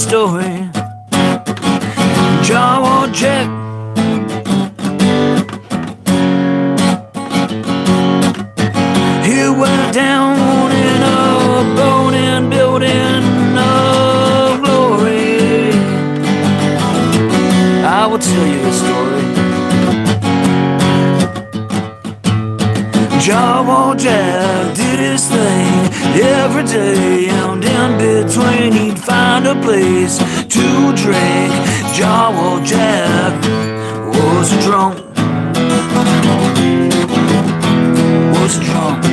story. Jaw Jack. He went down in a burning building of glory. I will tell you a story. Jaw Jack did his thing every day, and in between he'd find a place to drink. Jaw Jack was a drunk. Was a drunk.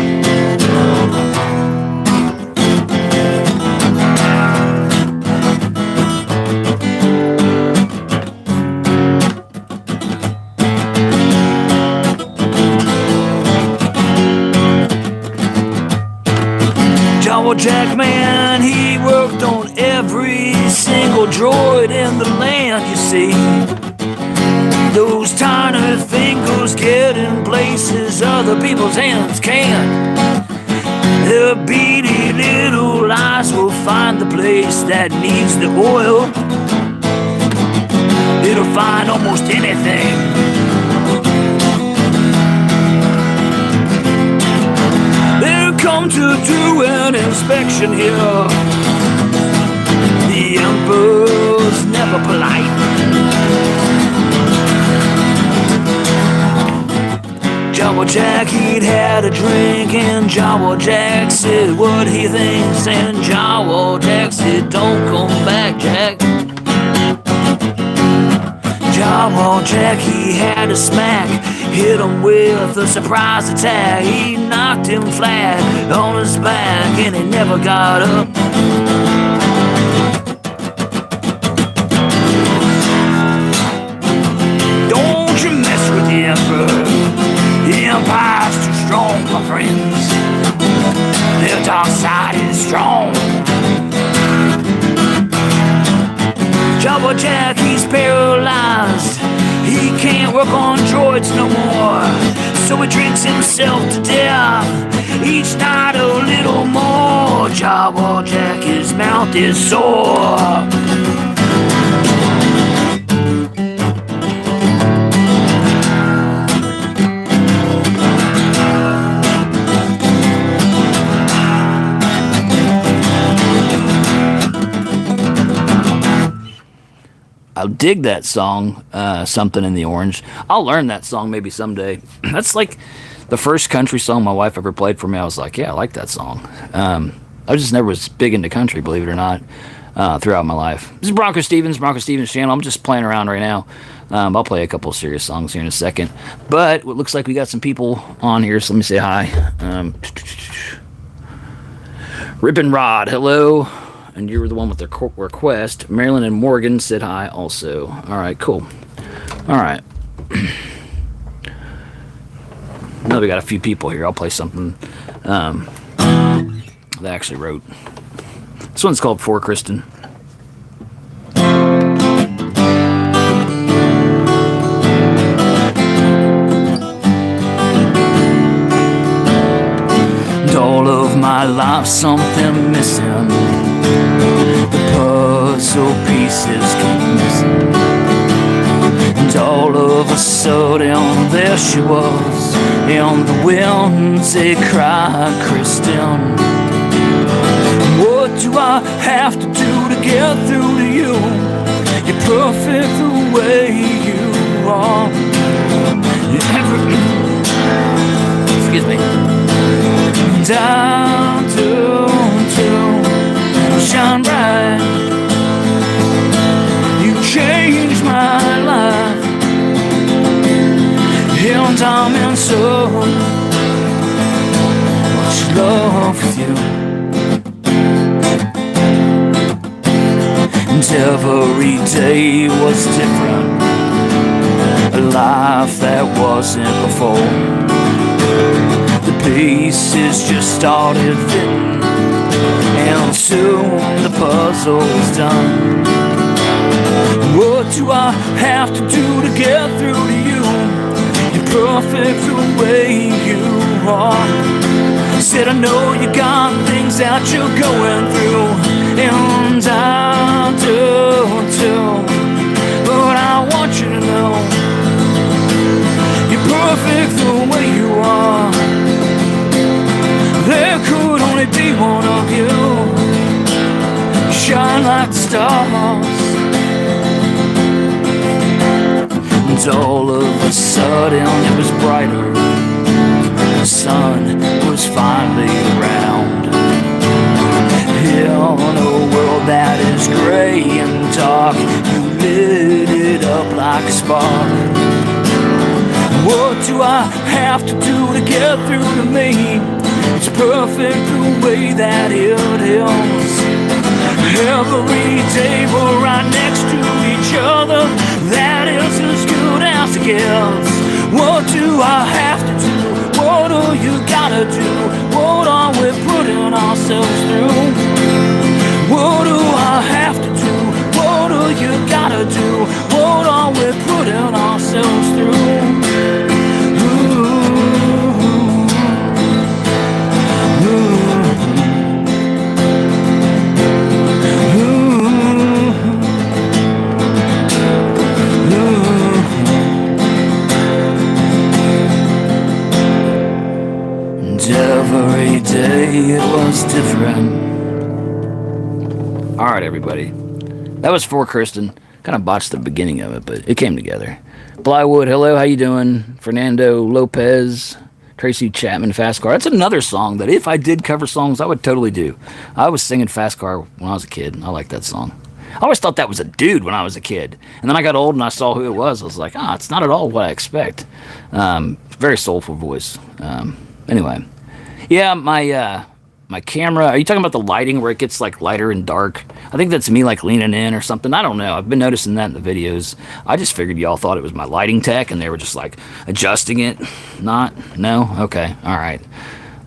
Jack man, he worked on every single droid in the land, you see. Those tiny fingers get in places other people's hands can't. Their beady little eyes will find the place that needs the oil. It'll find almost anything. Come to do an inspection here. The Emperor's never polite. Jaw Jack, he'd had a drink, and Jaw Jack said what he thinks, and Jaw Jack said, don't come back, Jack. Jaw Jack, he had a smack, hit him with a surprise attack. He knocked him flat on his back, and he never got up. Don't you mess with the Emperor. The Empire's too strong, my friends. Their dark side is strong. Jaw Jack, he's paralyzed. He can't work on droids no more, so he drinks himself to death each night a little more. Jaw Jack, his mouth is sore. I dig that song, Something in the Orange. I'll learn that song maybe someday. That's like the first country song my wife ever played for me. I was like, yeah, I like that song. I just never was big into country, believe it or not, throughout my life. This is BroncoStevens channel. I'm just playing around right now. I'll play a couple of serious songs here in a second. But it looks like we got some people on here, so let me say hi. Rip and Rod, hello. And you were the one with the request. Marilyn and Morgan said hi also. All right, cool. All right. Now we got a few people here. I'll play something they actually wrote. This one's called For Kristen. And all of my life something missing. The puzzle pieces keep missing. And all of a sudden there she was, in the wind they cried, Kristen. What do I have to do to get through to you? You're perfect the way you are. Excuse me. Down to shine bright. You changed my life, and I'm in so much love with you. And every day was different, a life that wasn't before. The pieces just started fitting, and soon the puzzle's done. What do I have to do to get through to you? You're perfect the way you are. Said I know you got things that you're going through, and I do. stars. And all of a sudden it was brighter. The sun was finally around. In a world that is gray and dark, you lit it up like a spark. What do I have to do to get through to me? It's perfect the way that it is. Every day we're right next to each other. That is as good as it gets. What do I have to do? What do you gotta do? What are we putting ourselves through? What do I have to do? What do you gotta do? What are we putting ourselves through? Every day it was different. Alright, everybody. That was for Kristen. Kind of botched the beginning of it, but it came together. Blywood, hello, how you doing? Fernando Lopez, Tracy Chapman, Fast Car. That's another song that if I did cover songs, I would totally do. I was singing Fast Car when I was a kid. I like that song. I always thought that was a dude when I was a kid. And then I got old and I saw who it was. I was like, it's not at all what I expect. Very soulful voice. Anyway. Yeah, my camera, are you talking about the lighting where it gets like lighter and dark? I think that's me like leaning in or something. I don't know. I've been noticing that in the videos. I just figured y'all thought it was my lighting tech and they were just like adjusting it. Not? No? Okay. All right.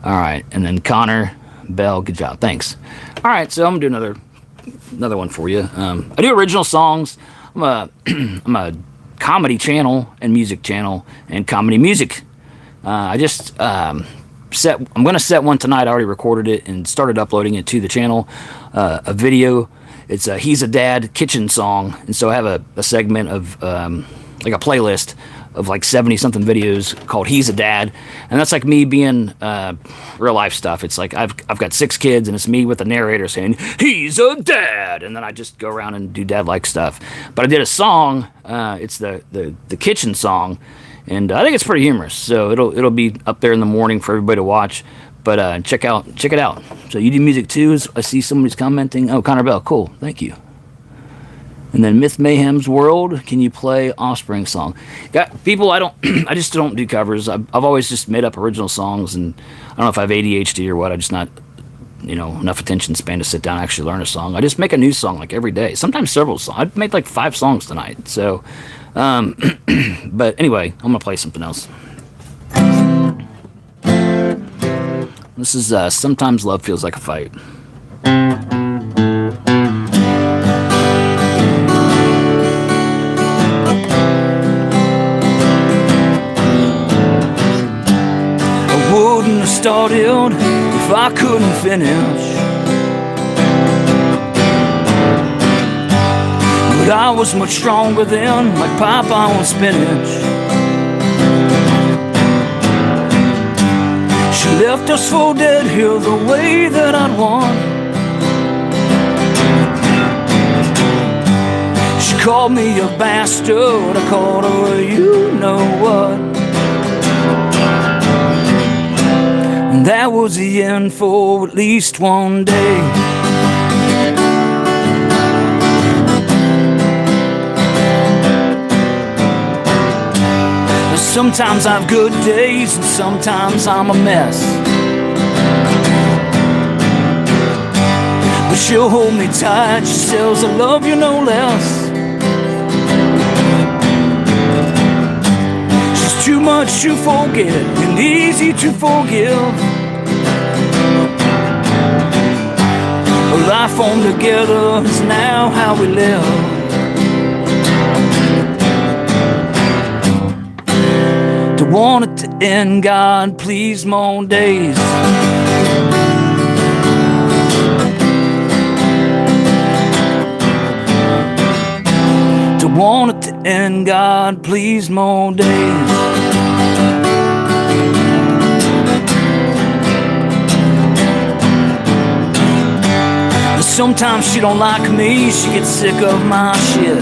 And then Connor Bell, good job. Thanks. All right, so I'm going to do another one for you. I do original songs. I'm a comedy channel and music channel and comedy music. I'm going to set one tonight. I already recorded it and started uploading it to the channel. A video. It's a He's a Dad kitchen song. And so I have a segment of like a playlist of like 70-something videos called He's a Dad. And that's like me being real life stuff. It's like I've got 6 kids and it's me with the narrator saying, He's a dad. And then I just go around and do dad-like stuff. But I did a song. It's the kitchen song. And I think it's pretty humorous, so it'll be up there in the morning for everybody to watch. But check it out. So you do music too? I see somebody's commenting. Oh, Connor Bell, cool, thank you. And then Myth Mayhem's World. Can you play Offspring song? Got people. I just don't do covers. I've always just made up original songs, and I don't know if I have ADHD or what. I just not enough attention span to sit down and actually learn a song. I just make a new song like every day. Sometimes several songs. I've made like 5 songs tonight. So. But anyway, I'm gonna play something else. This is Sometimes Love Feels Like a Fight. I wouldn't have started if I couldn't finish. But I was much stronger then, like Popeye on spinach. She left us for dead here the way that I'd want. She called me a bastard, I called her a you-know-what. And that was the end for at least one day. Sometimes I have good days and sometimes I'm a mess. But she'll hold me tight, she says I love you no less. She's too much to forget and easy to forgive. A life formed together is now how we live. Want it to end, God, please, more days. To want it to end, God, please, more days. Sometimes she don't like me, she gets sick of my shit.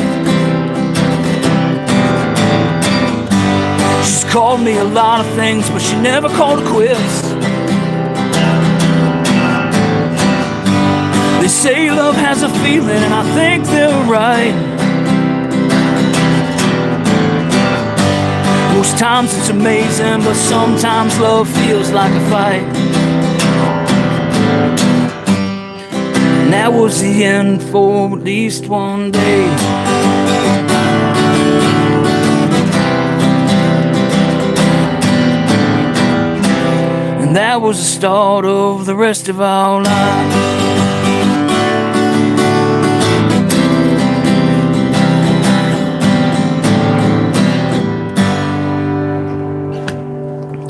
She's called me a lot of things, but she never called it quits. They say love has a feeling, and I think they're right. Most times it's amazing, but sometimes love feels like a fight. And that was the end for at least one day. And that was the start of the rest of our lives.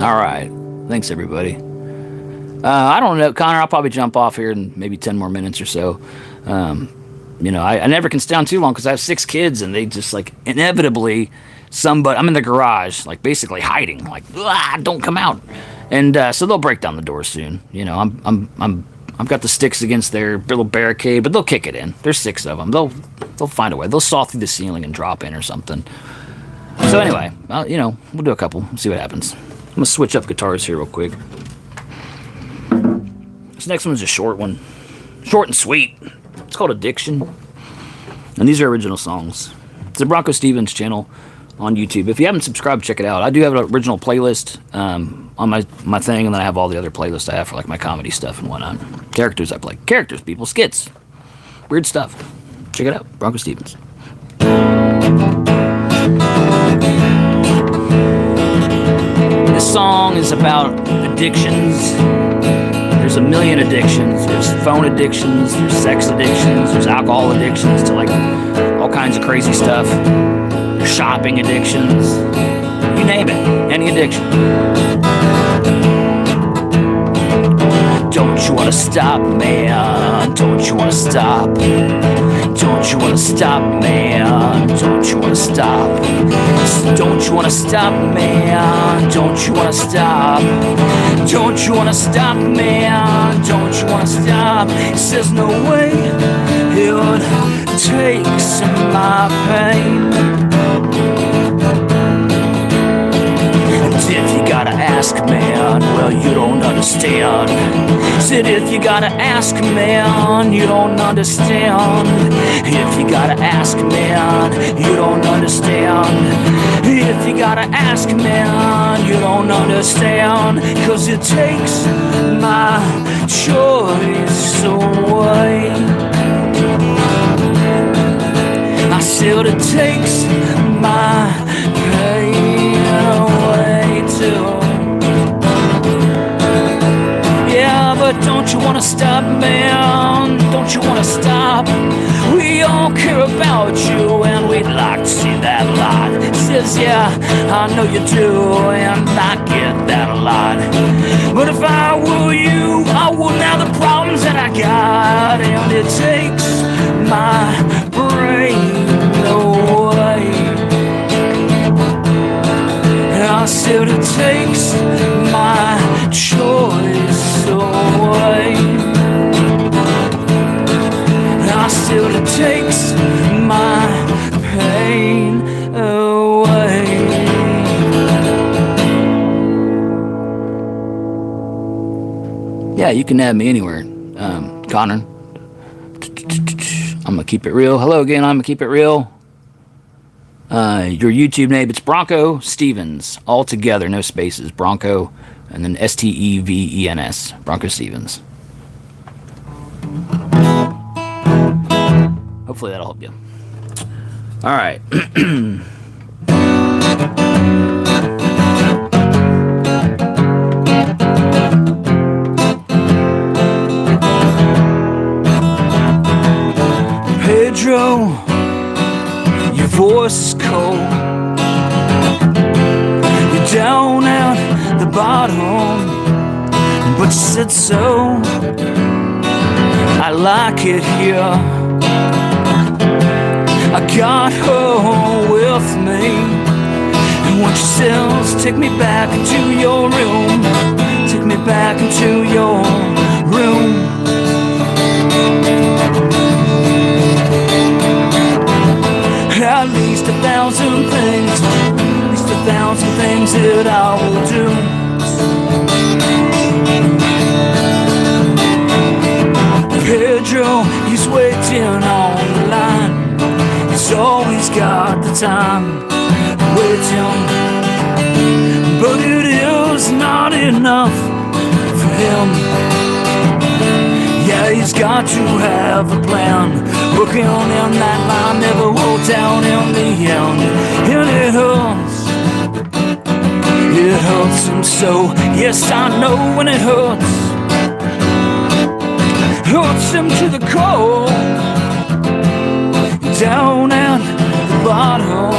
All right. Thanks, everybody. I don't know, Connor, I'll probably jump off here in maybe 10 more minutes or so. You know, I never can stay on too long because I have 6 kids, and they just, like, inevitably, I'm in the garage, like, basically hiding, like, don't come out. And so they'll break down the door soon. You know, I've got the sticks against their little barricade, but they'll kick it in. There's 6 of them. They'll find a way. They'll saw through the ceiling and drop in or something. So anyway, you know, we'll do a couple. We'll see what happens. I'm gonna switch up guitars here real quick. This next one's a short one. Short and sweet. It's called Addiction. And these are original songs. It's the BroncoStevens channel on YouTube. If you haven't subscribed, check it out. I do have an original playlist on my thing, and then I have all the other playlists I have for like my comedy stuff and whatnot. Characters I play. Characters, people. Skits. Weird stuff. Check it out. BroncoStevens. This song is about addictions. There's a million addictions. There's phone addictions, there's sex addictions, there's alcohol addictions to like all kinds of crazy stuff. There's shopping addictions. You name it, any addiction. Don't you wanna stop, man? Don't you wanna stop? Don't you wanna stop, man? Don't you wanna stop? Don't you wanna stop, man? Don't you wanna stop? Don't you wanna stop, man? Don't you wanna stop? He says no way it takes my pain. If you gotta ask, man, well, you don't understand. Said if you gotta ask, man, you don't understand. If you gotta ask, man, you don't understand. If you gotta ask, man, you don't understand. 'Cause it takes my choice away. I said it takes my pain away too. Yeah, but don't you wanna stop, man? Don't you wanna stop? We all care about you, and we'd like to see that a lot. Says, yeah, I know you do, and I get that a lot. But if I were you, I wouldn't have the problems that I got, and it takes my brain away. I said it takes my choice away. I said it takes my pain away. Yeah, you can add me anywhere, Connor. I'm gonna keep it real. Hello again, I'm gonna keep it real. Your YouTube name, it's BroncoStevens, all together, no spaces. Bronco, and then Stevens. BroncoStevens. Hopefully that'll help you. All right. Pedro, your voice is cold. You're down at the bottom, but you said so. I like it here. I got her with me, and when she says, take me back into your room, take me back into your room. Pedro, he's waiting on the line. He's always got the time waiting, but it is not enough for him. Yeah, he's got to have a plan. Working on that line never walked down in the end. And it hurts him so. Yes, I know when it hurts. Hurts him to the core, down at the bottom.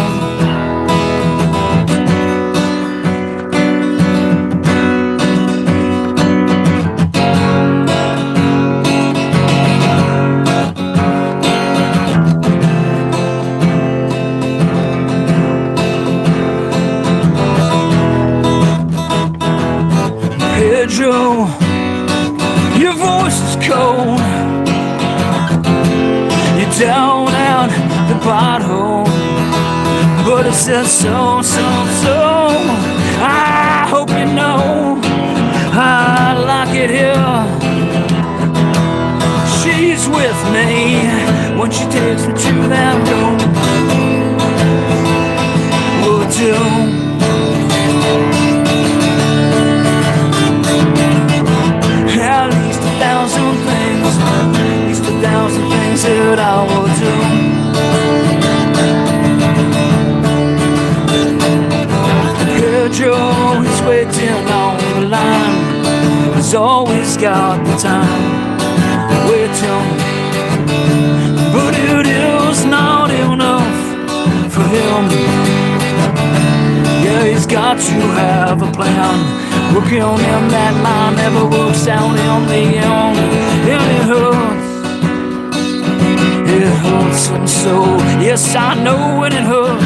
Pedro, your voice is cold. You're down at the bottom, but it says so. I hope you know I like it here. She's with me when she takes me to that room. Would you? At least 1,000 things, at least 1,000 things that I will do. Pedro, he's waiting on the line. He's always got the time waiting, but it is not enough for him. Yeah, he's got to have a plan. Working on him, that line never works out in the end. And it hurts him so. Yes, I know when it hurts.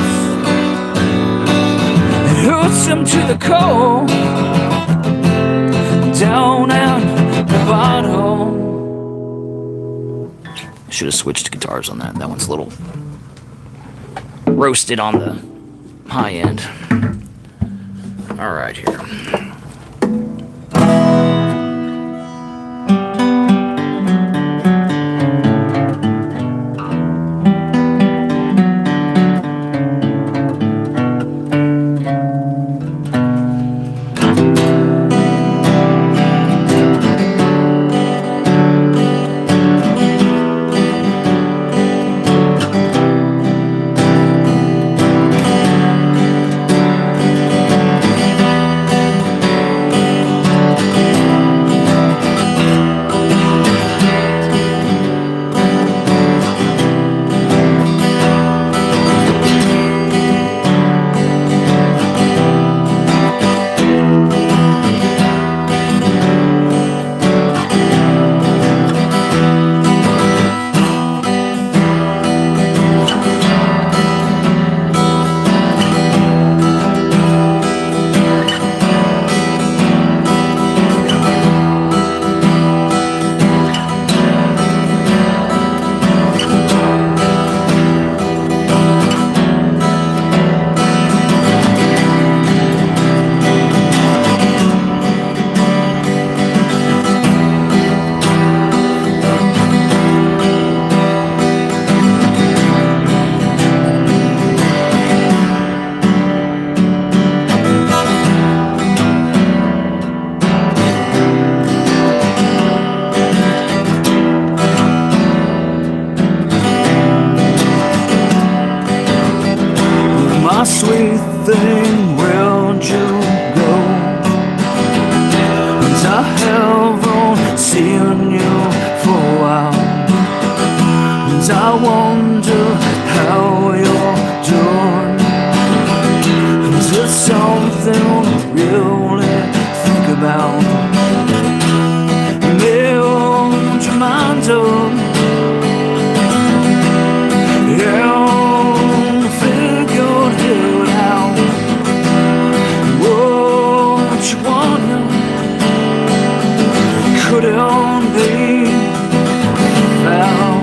It hurts him to the core, down at the bottom. I should have switched guitars on that. That one's a little roasted on the high end. All right, here. My sweet thing, where'd you go? And I haven't seen you for a while, and I wonder how you're doing. Is it something to really think about? Made your mind up, yeah. Couldn't be found.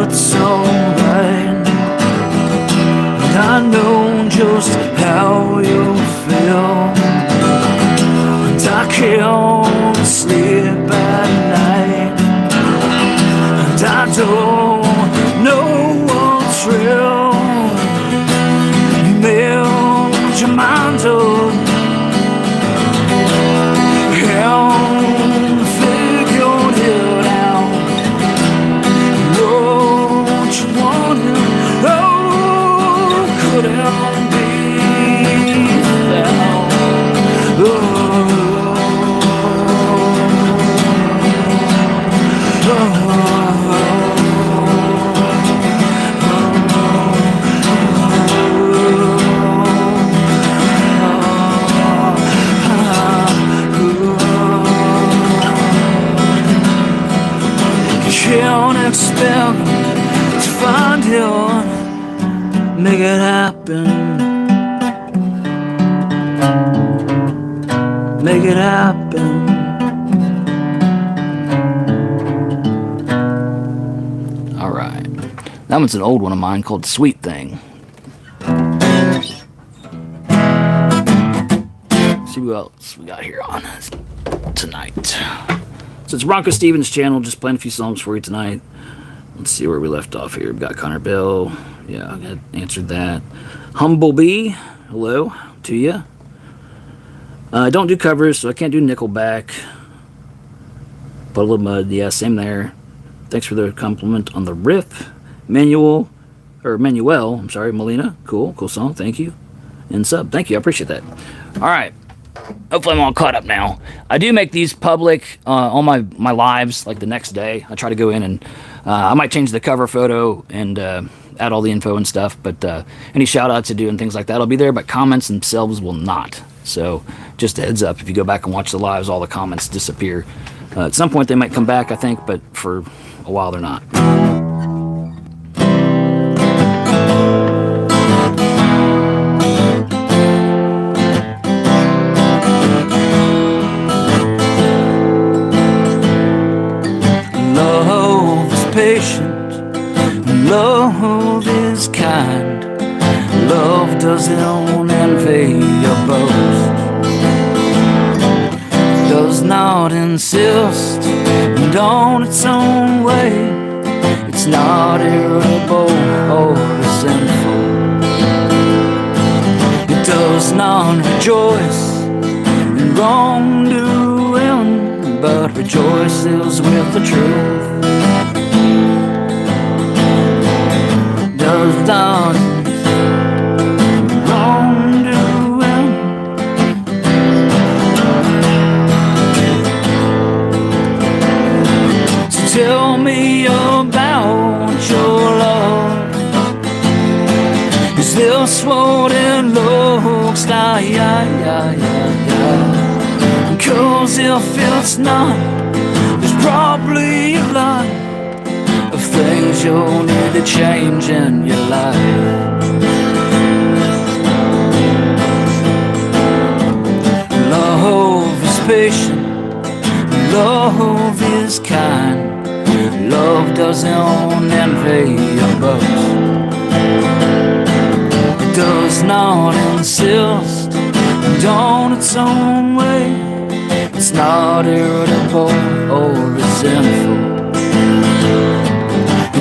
that's alright. And I know just how you feel, and I can't sleep at night, and I don't know what's real. You made your mind up, and figured it out. Know what you wanted, oh, couldn't be without. Can't expect to find you, make it happen, make it happen. All right, that one's an old one of mine called Sweet Thing. See what else we got here on tonight. So it's BroncoStevens channel, just playing a few songs for you tonight. Let's see where we left off here. We've got Connor Bell. Yeah, I answered that. Humblebee, hello to you. I don't do covers, so I can't do Nickelback. Puddle of Mud, yeah, same there. Thanks for the compliment on the riff. Manuel, Molina. Cool song, thank you. And sub, thank you, I appreciate that. All right. Hopefully I'm all caught up now. I do make these public on my lives, like the next day. I try to go in and I might change the cover photo and add all the info and stuff, but any shout outs to do and things like that will be there, but comments themselves will not. So just a heads up, if you go back and watch the lives, all the comments disappear. At some point they might come back, I think, but for a while they're not. Patient, love is kind, love doesn't envy or boast, does not insist, and on its own way, it's not irritable or resentful, it does not rejoice in wrongdoing, but rejoices with the truth. Does not wrongdoing, so tell me about your love. Is this what it looks like? Cause if it's not, there's probably a lot of things you'll need to change in your life. Love is patient, love is kind, love doesn't envy or boast, it does not insist, and on its own way, it's not irritable or resentful,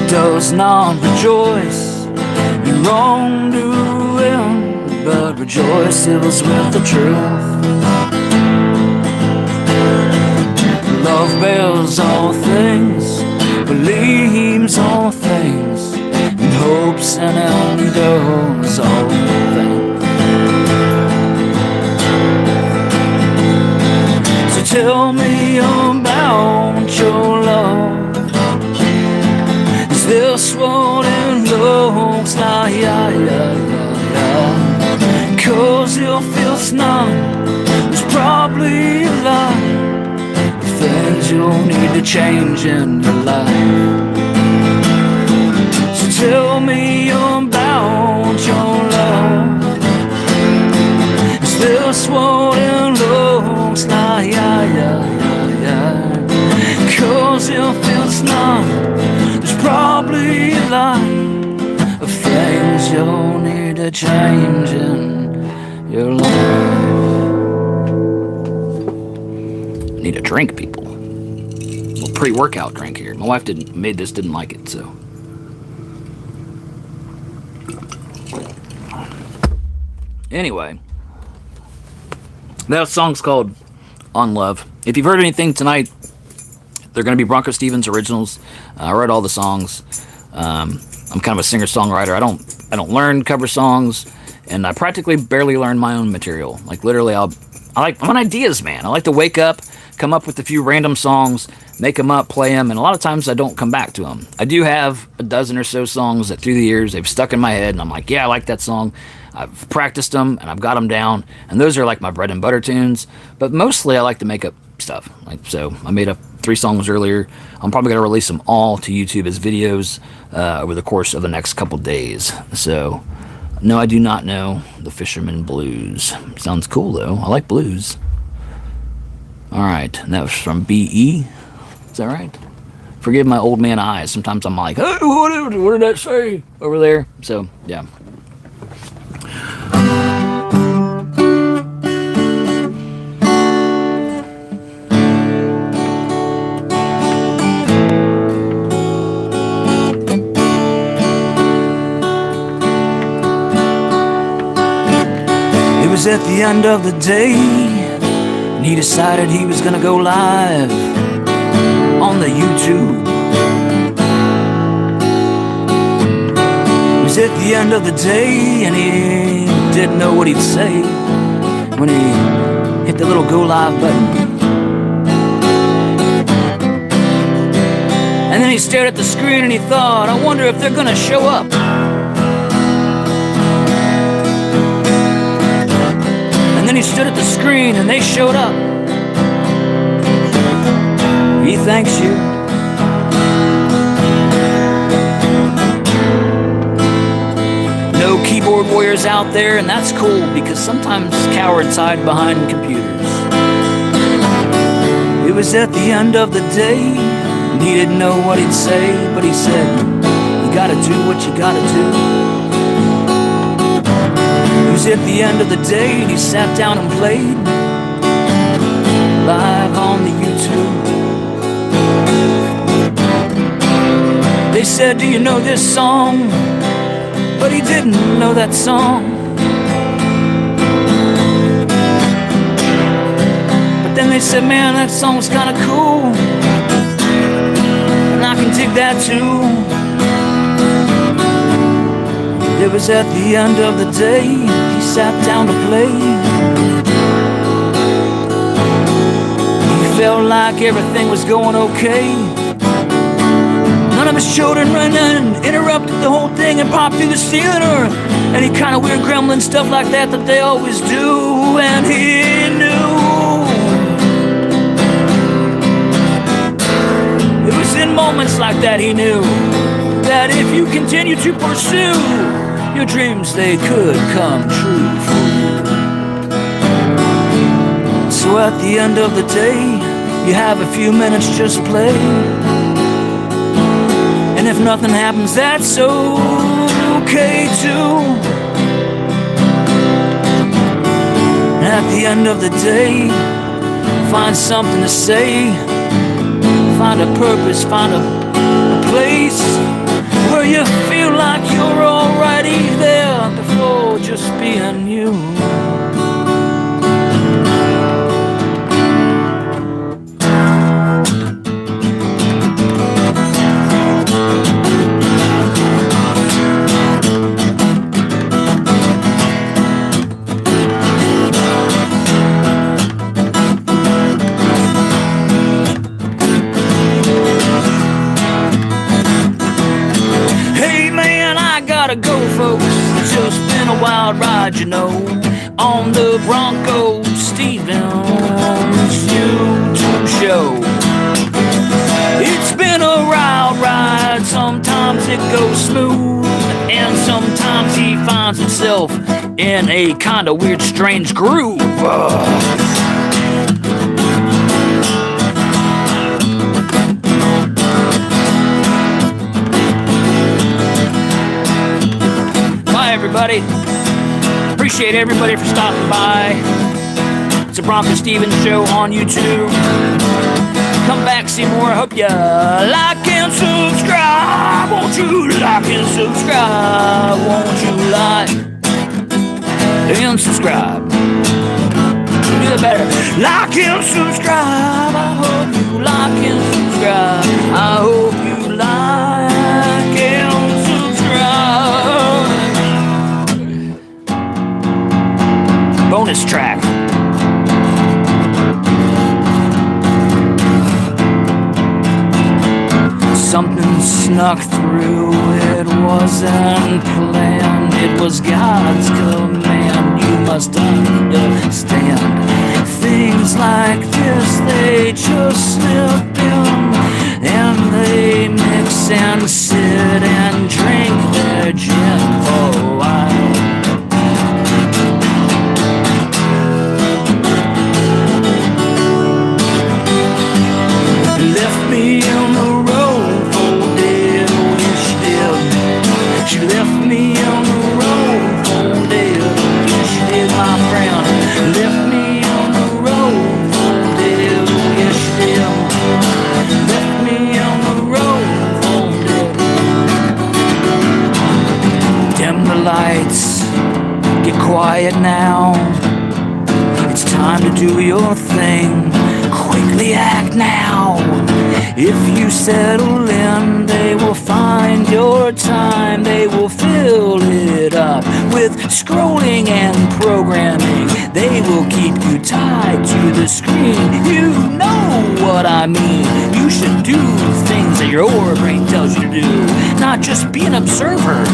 does not rejoice in wrongdoing, but rejoices with the truth. Love bears all things, believes all things, and hopes and endures all things. So tell me about your love. This what it looks like, cause if it's not, there's probably a lot of things you'll need to change in your life. So tell me about your love. Is this what it looks like, cause if it's not, there's probably a change in your life. Need a drink, people. Well, pre-workout drink here. My wife didn't like it, so. Anyway, that song's called On Love. If you've heard anything tonight, they're going to be BroncoStevens originals. I wrote all the songs. I'm kind of a singer-songwriter. I don't learn cover songs, and I practically barely learn my own material. Like literally, I'm an ideas man. I like to wake up, come up with a few random songs, make them up, play them, and a lot of times I don't come back to them. I do have a dozen or so songs that through the years they've stuck in my head, and I'm like, yeah, I like that song. I've practiced them, and I've got them down, and those are like my bread and butter tunes. But mostly I like to make up stuff. So I made up 3 songs earlier. I'm probably going to release them all to YouTube as videos over the course of the next couple days. So, no, I do not know the Fisherman Blues. Sounds cool, though. I like blues. Alright, and that was from B.E. Is that right? Forgive my old man eyes. Sometimes I'm like, hey, what did that say over there? So, yeah. It was at the end of the day, and he decided he was gonna go live on the YouTube. It was at the end of the day, and he didn't know what he'd say when he hit the little go live button. And then he stared at the screen and he thought, I wonder if they're gonna show up. And then he stood at the screen and they showed up. He thanks you. No keyboard warriors out there, and that's cool because sometimes cowards hide behind computers. It was at the end of the day, and he didn't know what he'd say, but he said, you gotta do what you gotta do. It was at the end of the day, and he sat down and played live on the YouTube. They said, do you know this song? But he didn't know that song. But then they said, man, that song's kinda cool, and I can dig that too. It was at the end of the day, he sat down to play. He felt like everything was going okay. None of his children ran in, interrupted the whole thing and popped through the ceiling or any kind of weird gremlin stuff like that they always do. And he knew. It was in moments like that he knew that if you continue to pursue your dreams, they could come true for you. So at the end of the day, you have a few minutes, just play. And if nothing happens, that's okay too. And at the end of the day, find something to say, find a purpose, find a place where you feel like you're already there before just being you. Wild ride, you know, on the BroncoStevens YouTube show. It's been a wild ride, sometimes it goes smooth, and sometimes he finds himself in a kind of weird, strange groove. Bye, everybody. Appreciate everybody for stopping by. It's a BroncoStevens show on YouTube. Come back, see more. I hope you like and subscribe. Won't you like and subscribe? Won't you like and subscribe? Do it better. Like and subscribe. I hope you like and subscribe. I hope you like and subscribe. Bonus track. Something snuck through, it wasn't planned, it was God's command. You must understand. Things like this, they just slip in, and they mix and sit and drink their gin for a while. Left me on the road for dead, yes she did. She left me on the road for dead, yes she did, my friend. Left me on the road for dead, yes she did. Left me on the road for dead. Dim the lights, get quiet now. It's time to do your thing. Quickly act now. If you settle in, they will find your time. They will fill it up with scrolling and programming. They will keep you tied to the screen. You know what I mean. You should do things that your brain tells you to do, not just be an observer.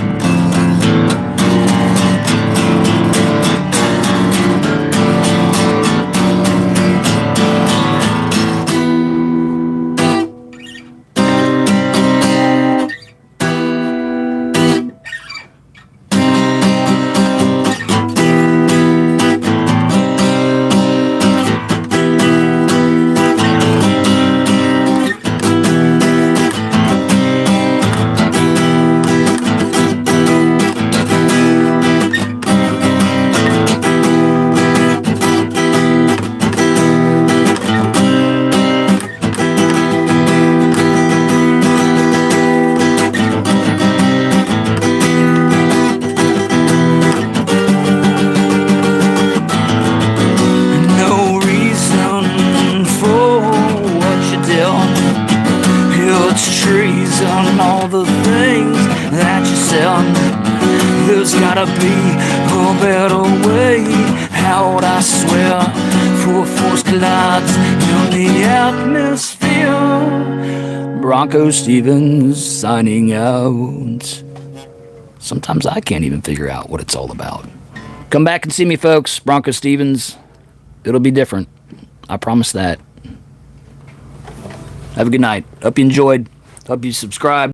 Treason, all the things that you sell. There's gotta be a better way out, I swear, for force collides in the atmosphere. BroncoStevens signing out. Sometimes I can't even figure out what it's all about. Come back and see me, folks. BroncoStevens. It'll be different. I promise that. Have a good night. Hope you enjoyed. Hope you subscribe.